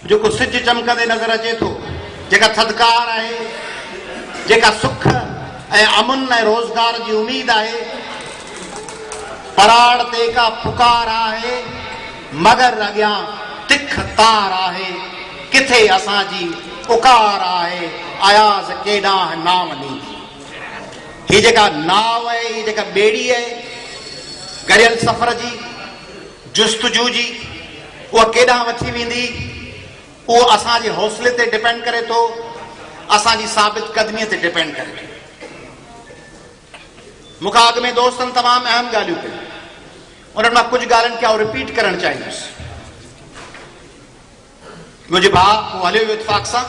जेको सिज चमकंदे नज़र अचे थो, जेका थदकार आहे, जेका सुख ऐं अमन ऐं रोज़गार जी उम्मीद आहे, पराड़ ते का पुकार आहे, मगर अॻियां तिख तार आहे, किथे असांजी पुकार आहे, आयाज़ केॾांहुं नाव नी। ही जेका नाव आहे, ही जेका ॿेड़ी आहे गरियल सफ़र जी, जुस्तजू जी, उहा केॾांहुं वठी वेंदी, उहो असांजे हौसले ते डिपेंड करे थो, असांजी साबित क़दमीअ ते डिपेंड करे थो। मूंखां अॻु में दोस्तनि तमामु अहम ॻाल्हियूं कयूं, उन्हनि मां कुझु ॻाल्हियुनि खे आउं रिपीट करणु चाहींदुसि। मुंहिंजे भाउ उहो हलियो वियो इतफ़ाक़ सां,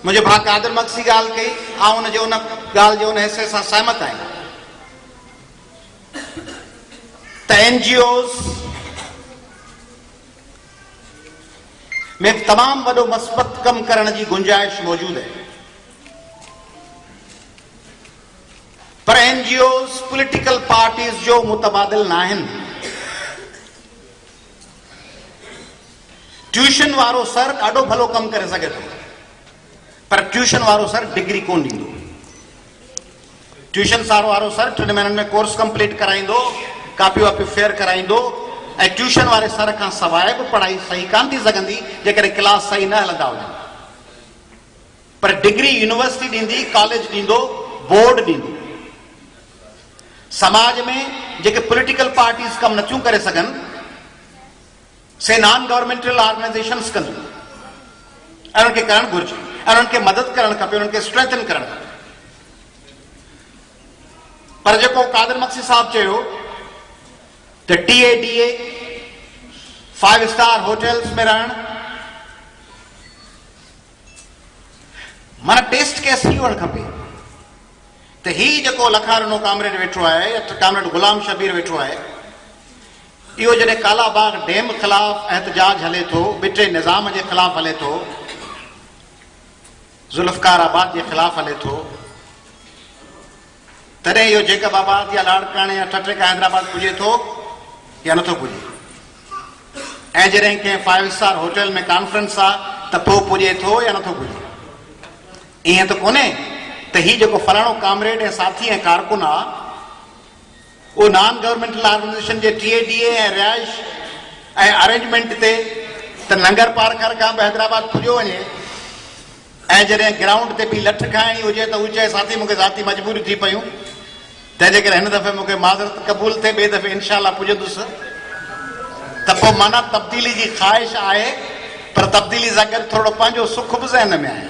मुंहिंजे भाउ कादिर मक्सी ॻाल्हि कई, ऐं हुनजे उन ॻाल्हि जे उन हिसे सां सहमत आहियां त NGOs में तमामु वॾो मस्बत कमु करण जी गुंजाइश मौजूदु आहे, पर NGOs पॉलिटिकल पार्टीज़ जो मुतबादिल न आहिनि। ट्यूशन वारो सर ॾाढो भलो कमु करे सघे थो, पर ट्यूशन वारो सर डिग्री कोन ॾींदो। ट्यूशन वारो सर 3 महीननि में कोर्स कंप्लीट कराईंदो, कापियूं वापियूं फेयर कराईंदो, ऐं ट्यूशन वारे सर खां सवाइ बि पढ़ाई सही कान थी सघंदी जेकॾहिं क्लास सही न हलंदा हुजनि। पर डिग्री यूनिवर्सिटी ॾींदी, कॉलेज ॾींदो, बोर्ड ॾींदो। समाज में जेके पॉलिटिकल पार्टीज़ कमु नथियूं करे सघनि, से नॉन गवर्नमेंटल ऑर्गेनाइजेशन्स कंदियूं, ऐं उन्हनि खे करणु घुरिजे, ऐं उन्हनि खे मदद करणु खपे, उन्हनि खे स्ट्रेंथन करणु खपे। पर जेको कादिर मक्सी साहब चयो त TADA 5 स्टार होटल्स में रहण, माना टेस्ट केस ही हुअणु खपे त ही जेको लखारनो कामरेड वेठो आहे, या कामरेड गुलाम शबीर वेठो आहे, इहो जॾहिं कालाबाग डैम ख़िलाफ़ एहतजाज हले थो, बिटे निज़ाम जे ख़िलाफ़ हले थो, ज़ुल्फ़कार आबाद जे ख़िलाफ़ हले थो, तॾहिं इहो जेकबाबाद या लाड़काणे या ठठेका हैदराबाद पुॼे थो या नथो पुॼे। ऐं जॾहिं कंहिं 5 स्टार होटल में कॉन्फ्रेंस आहे त पोइ पुॼे थो या नथो पुॼे। ईअं त कोन्हे त ही जेको फलाणो कामरेड ऐं साथी ऐं कारकुन आहे, उहो नॉन गवर्नमेंटल ऑर्गेनाइजेशन जे TADA ऐं रिहाइश ऐं अरेंजमेंट ते त लंगर पार कर खां बि हैदराबाद पुॼियो वञे, ऐं जॾहिं ग्राउंड ते बि लठ खाइणी हुजे त हू चए साथी मूंखे ज़ाती मजबूरियूं थी पयूं, तंहिंजे करे हिन दफ़े मूंखे माज़रत क़बूल थिए, ॿिए दफ़े इनशाला पुॼंदुसि, त पोइ माना तब्दीली जी ख़्वाहिश आहे, पर तब्दीली सां गॾु थोरो पंहिंजो सुख बि ज़हन में आहे।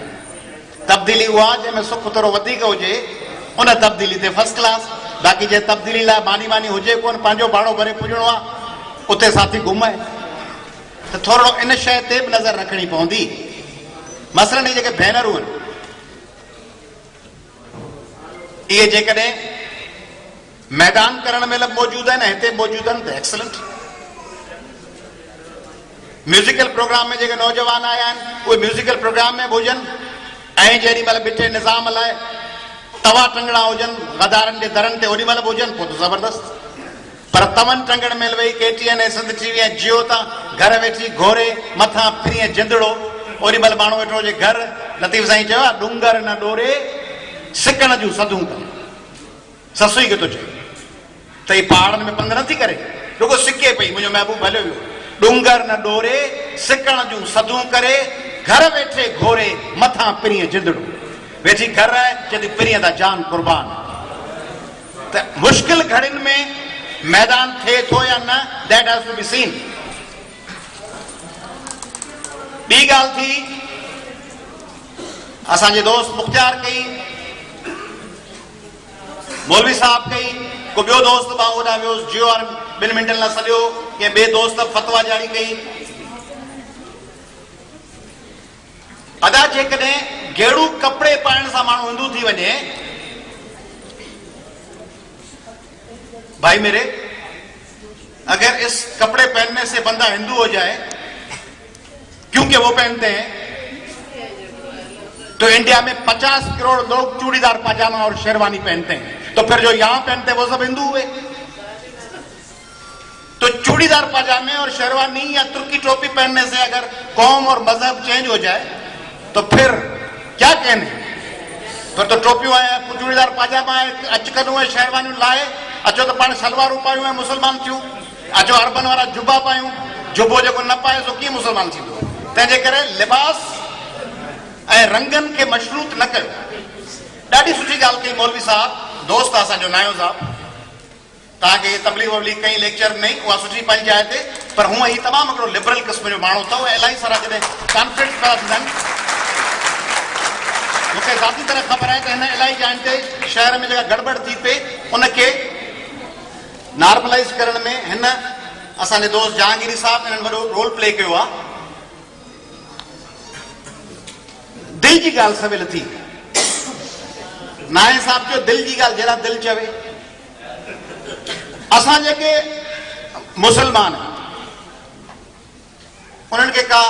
तब्दीली उहा जंहिंमें सुख थोरो वधीक हुजे, उन तब्दीली ते फर्स्ट क्लास। बाक़ी जे तब्दीली लाइ मानी हुजे कोन, पंहिंजो भाड़ो भरे पुॼणो आहे, उते साथी घुमाए, त थोरो इन शइ ते बि नज़र रखणी पवंदी। मसलन इहे जेके बैनरूं आहिनि, इहे जेकॾहिं मैदान करण महिल मौजूदु आहिनि, हिते मौजूदु आहिनि त एक्सलेंट। म्यूज़िकल प्रोग्राम में जेके नौजवान आया आहिनि, उहे म्यूज़िकल प्रोग्राम में बि हुजनि, ऐं जेॾी महिल बिठे निज़ाम लाइ तवा टंगणा हुजनि गदारनि जे दरनि ते, ओॾी महिल बि हुजनि, पोइ त ज़बरदस्त। पर तवनि टंगण महिल वेही KTN ऐं सिंध TV ऐं जियो तां घर वेठी घोरे मथां फिरीअ जिंदड़ो, ओॾी महिल माण्हू वेठो हुजे घर। लतीफ़ साईं चयो आहे, डूंगर न डोरे सिकण जूं सदूं करे। ससु ई थो चए त ही पहाड़नि में पंधु नथी करे, रुगो सिके पई, मुंहिंजो महबूब हलियो वियो। डूंगर न डोरे सिकण जूं सदूं करे, घर वेठे घोरे मथां पिरीअ जिंदड़ो। वेठी घर आहे, जॾहिं पिरीअ ता जान कुर्बान। त मुश्किल घड़ियुनि में मैदान थिए थो या न, that has to be seen. ॿी ॻाल्हि थी, असांजे दोस्त मुख्तियार कई, मौलवी साहब कई, को ॿियो दोस्त बि होॾां वियो, जियो वारनि 2 मिंटनि लाइ सॼो, कंहिं ॿिए दोस्त फतवा जारी कई। अदा जेकॾहिं गेड़ू कपिड़े पाइण सां माण्हू हिंदू थी वञे, भाई मेरे, अगर इस कपड़े पहनने से बंदा हिंदू हो जाए, क्योंकि वो पहनते हैं, तो इंडिया में 50 करोड़ लोग चूड़ीदार पाजामा और शेरवानी पहनते हैं, तो फिर जो यहां पहनते हैं वो सब हिंदू हुए। तो तो चूड़ीदार पाजामे और शेरवानी या तुर्की टोपी पहनने से अगर कौम और मजहब चेंज हो जाए तो फिर क्या कहने? फिर तो टोपियूं ऐं चूड़ीदार पाजामा अचकनूं ऐं शेरवानियूं लाहे अचो तो पाण सलवारूं पायूं ऐं मुस्लमान थियूं, अचो अरबन वारा जुबा पायूं, जुबो जेको न पाए सो कीअं मुस्लमान थींदो? तंहिंजे करे लिबास ऐं रंगनि खे मशरूत न कयो। ॾाढी सुठी ॻाल्हि कई मौलवी साहब, दोस्त आहे असांजो नायो साहब, तव्हांखे तबलीग वबलीग कई लेक्चर नहीं, उहा सुठी पंहिंजी जाइ ते, पर हूअं ही तमामु हिकिड़ो लिबरल क़िस्म जो माण्हू अथव। इलाही सारा जॾहिं कॉन्फ्रेंस पिया थींदा आहिनि, मूंखे ज़ाती तरह ख़बर आहे त हिन इलाही जाइनि ते शहर में जेका गड़बड़ थी पए उनखे नॉर्मलाइज़ करण में हिन असांजे दोस्त जहांगीरी साहब हिननि वॾो रोल प्ले कयो आहे। दिलि जी ॻाल्हि सवेल थी, नाए साहब जो दिलि जी ॻाल्हि जहिड़ा दिलि चवे। असां जेके मुसलमान उन्हनि खे का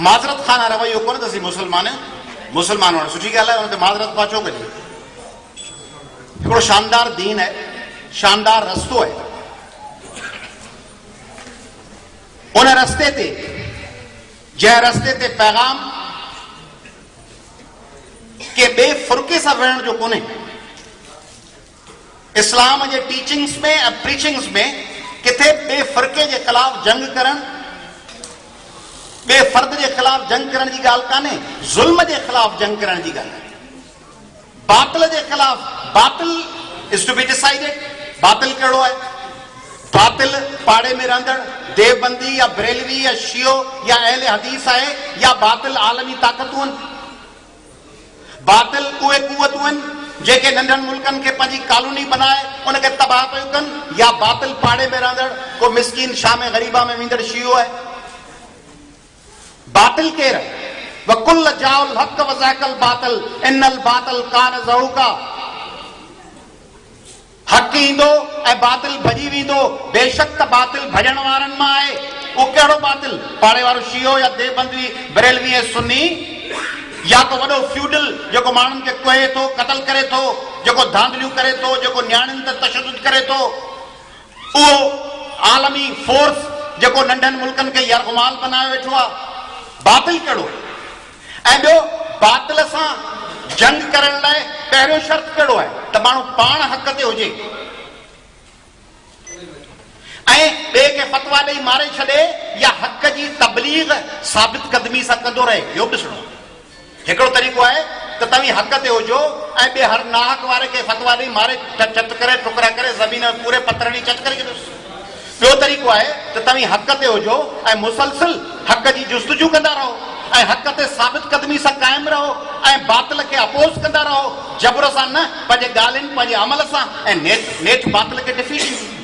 माज़रत खाना रवैयो कोन अथसीं। मुसलमान हुअण सुठी ॻाल्हि आहे, हुन ते माज़रत पाछो कजे। हिकिड़ो शानदार दीन आहे, शानदार रस्तो आहे, उन रस्ते ते जंहिं रस्ते ते पैगाम के ॿिए फुरके सां विढ़ण जो कोन्हे। इस्लाम जे टीचिंग्स में ऐं प्रीचिंग्स में किथे ॿिए फुरके जे ख़िलाफ़ जंग करण, ॿिए फर्द जे ख़िलाफ़ जंग करण जी ॻाल्हि कान्हे, ज़ुल्म जे ख़िलाफ़ जंग करण जी ॻाल्हि आहे। बातिल जे ख़िलाफ़, बातिल इज टू बी डिसाइडेड। बातिल कहिड़ो आहे? बातिल पाड़े में रहंदड़ देवबंदी या बरेलवी या शियो या अहले हदीस आहे, या बातिल आलमी ताक़तूं आहिनि। बातिल उहे कुवतूं आहिनि जेके नंढनि मुल्कनि खे पंहिंजी कॉलोनी बनाए उनखे तबाह पियूं कनि, या बातिल पाड़े में रहंदड़ को मिस्कीन शाम ग़रीबा में वेंदड़ शियो आहे। बातिल केरु आहे? वकुल जाउल हक़ वज़ाकल बातिल इन्नल बातिल कान ज़हूका। हक़ ईंदो ऐं बातिल भॼी वेंदो, बेशक त बातिल भॼण वारनि मां आहे। उहो कहिड़ो बातिल? पाड़े वारो शियो या देवबंदी बरेलवी ऐं सुन्नी, या को वॾो फ्यूडल जेको माण्हुनि खे कोहे थो, क़तल करे थो, जेको धांधलियूं करे थो, जेको न्याणियुनि ते तशद्दुद करे थो, उहो आलमी फोर्स जेको नंढनि मुल्कनि खे यरग़माल बनाए वेठो आहे। बातिल कहिड़ो? ऐं ॿियो, बातिल सां जंग करण लाइ पहिरियों शर्त कहिड़ो आहे? त माण्हू पाण हक़ ते हुजे ऐं ॿिए खे फतवा ॾेई मारे छॾे, या हक़ जी तबलीग साबित कदमी सां कंदो रहे। इहो बि ॾिसणो। हिकिड़ो तरीक़ो आहे त तव्हीं हक़ ते हुजो ऐं ॿिए हर नाहक वारे खे फतवा ॾेई मारे चट करे टुकड़ा करे ज़मीन पूरे पत्थर ॾेई चट करे छॾियोसि। ॿियो तरीक़ो आहे त तव्हीं हक़ ते हुजो ऐं मुसलसिल हक़ जी जुस्तजू कंदा रहो ऐं हक़ ते साबित कदमी सां क़ाइमु रहो ऐं बातिल खे अपोज़ कंदा रहो, जबर सां न, पंहिंजे ॻाल्हियुनि पंहिंजे अमल सां, ऐं नेठ बातिल खे डिफीट ईंदी।